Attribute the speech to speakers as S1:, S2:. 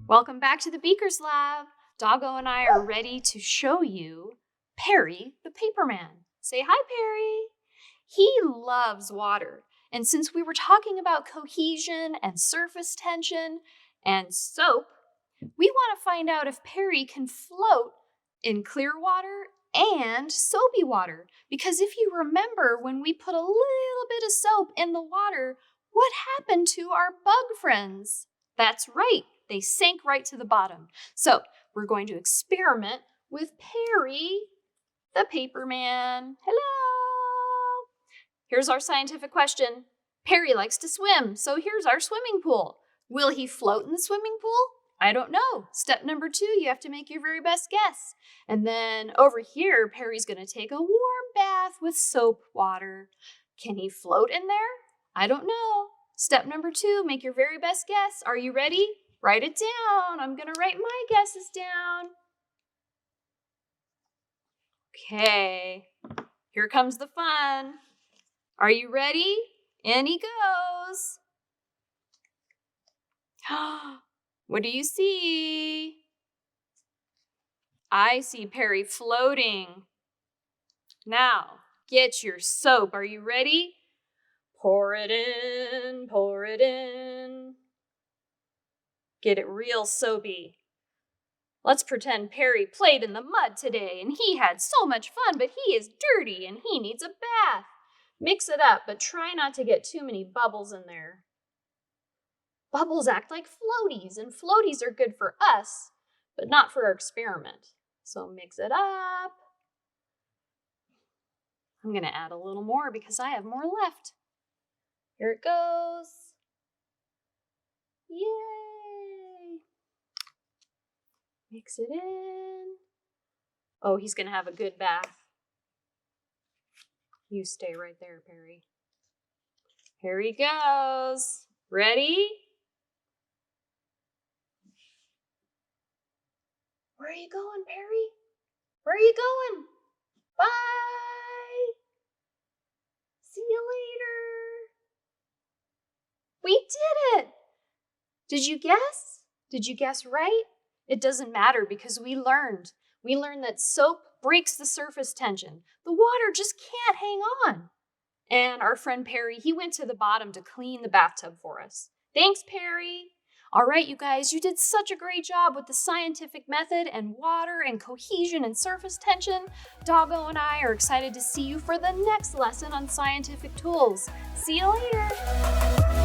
S1: Welcome back to the Beakerz Lab. Doggo and I are ready to show you Perry the Paperman. Say hi, Perry. He loves water. And since we were talking about cohesion and surface tension and soap, we want to find out if Perry can float in clear water and soapy water. Because if you remember, when we put a little bit of soap in the water, what happened to our bug friends? That's right, they sank right to the bottom. So we're going to experiment with Perry the Paperman. Hello! Here's our scientific question. Perry likes to swim, so here's our swimming pool. Will he float in the swimming pool? I don't know. Step number 2, you have to make your very best guess. And then over here, Perry's going to take a warm bath with soap water. Can he float in there? I don't know. Step number 2, make your very best guess. Are you ready? Write it down. I'm going to write my guesses down. Okay, here comes the fun. Are you ready? In he goes. What do you see? I see Perry floating. Now, get your soap. Are you ready? Pour it in, pour it in. Get it real soapy. Let's pretend Perry played in the mud today and he had so much fun, but he is dirty and he needs a bath. Mix it up, but try not to get too many bubbles in there. Bubbles act like floaties, and floaties are good for us, but not for our experiment. So mix it up. I'm going to add a little more because I have more left. Here it goes. Yay! Mix it in. Oh, he's going to have a good bath. You stay right there, Perry. Here he goes. Ready? Where are you going, Perry? Where are you going? Bye. See you later. We did it. Did you guess? Did you guess right? It doesn't matter because we learned. We learned that soap breaks the surface tension. The water just can't hang on. And our friend Perry, he went to the bottom to clean the bathtub for us. Thanks, Perry. All right, you guys, you did such a great job with the scientific method and water and cohesion and surface tension. Doggo and I are excited to see you for the next lesson on scientific tools. See you later.